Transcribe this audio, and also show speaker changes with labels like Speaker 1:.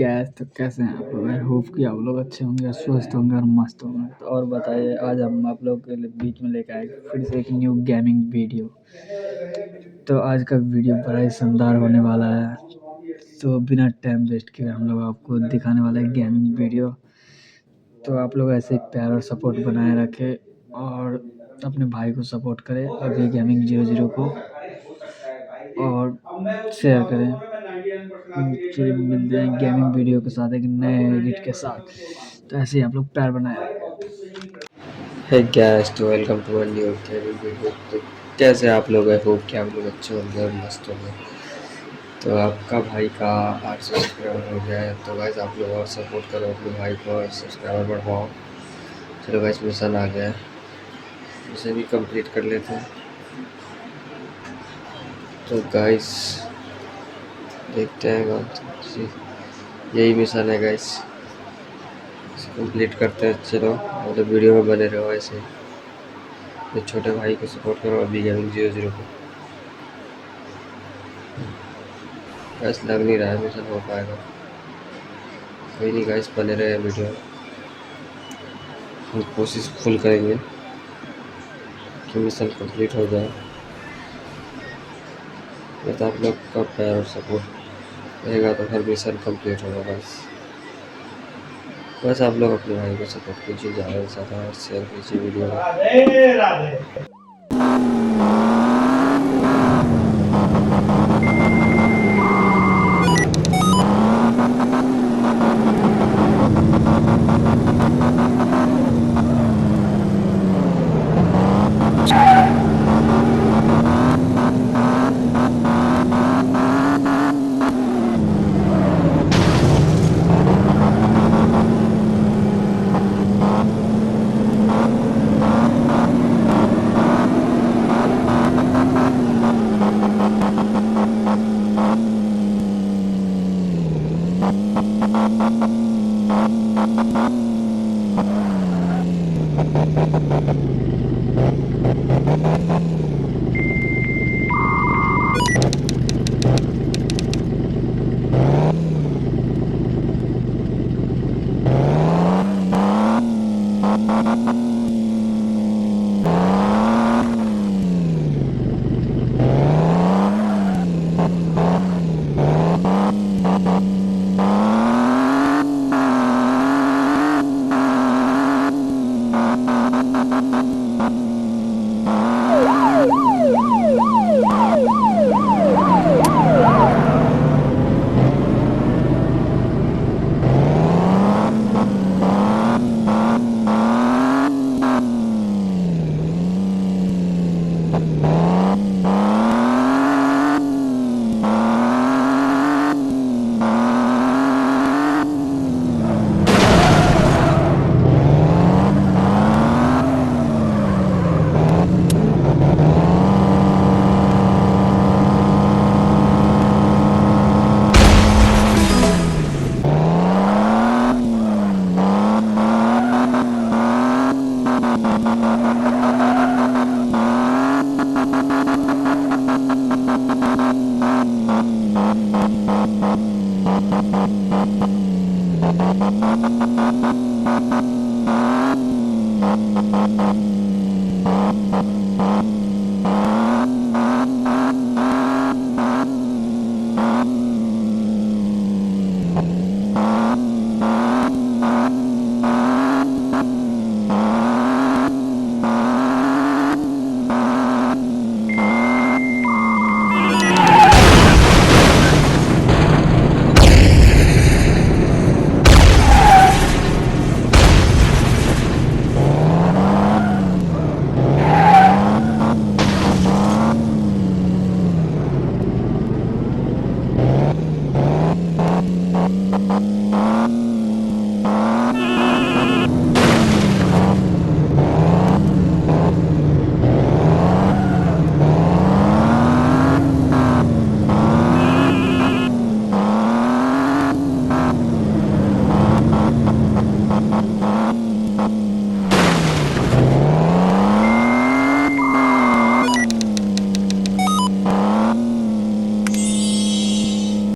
Speaker 1: Gas तो कैसे हैं आप लोग? आई होप कि आप लोग अच्छे होंगे, स्वस्थ होंगे और मस्त होंगे। तो और बताइए, आज हम आप लोग के बीच में लेकर आए फिर से एक न्यू गेमिंग वीडियो। तो आज का वीडियो बड़ा ही शानदार होने वाला है। तो बिना टाइम वेस्ट किए हम लोग आपको दिखाने वाले हैं गेमिंग वीडियो। तो आप लोग ऐसे ही प्यार और सपोर्ट बनाए रखें और अपने भाई को सपोर्ट करें, अभी गेमिंग 00 को, और शेयर करें। फिर मिलते हैं गेमिंग वीडियो के साथ, एक नए एडिट के साथ। तो ऐसे ही आप लोग प्यार बनाए रखें।
Speaker 2: है गैस, तो welcome to new gaming video. तो कैसे आप लोग? आई होप कि आप लोग अच्छे होंगे और मस्त होंगे। तो आपका भाई का 8 सब्सक्राइबर हो गया है। तो गाइस आप लोग और सपोर्ट करो अपने भाई को और सब्सक्राइबर बढ़वाओ। चलो गाइस, मिशन आ गया है, इसे भी कंप्लीट कर लेते हैं। तो गाइस देखते हैं, यही मिशन है गाइस, इसे कंप्लीट करते हैं। चलो मतलब वीडियो में बने रहो ऐसे ही। तो छोटे भाई को सपोर्ट करो, अभी गेमिंग 00 को। गाइस लग नहीं रहा है मिशन हो पाएगा। कोई नहीं गाइस, बने रहे वीडियो, हम कोशिश फुल करेंगे कि मिशन कंप्लीट हो जाए। तो आप लोग का प्यार और सपोर्ट रहेगा तो हर मिशन कंप्लीट होगा। बस आप लोग अपने भाई को सपोर्ट कीजिए, ज़्यादा से ज़्यादा शेयर कीजिए वीडियो।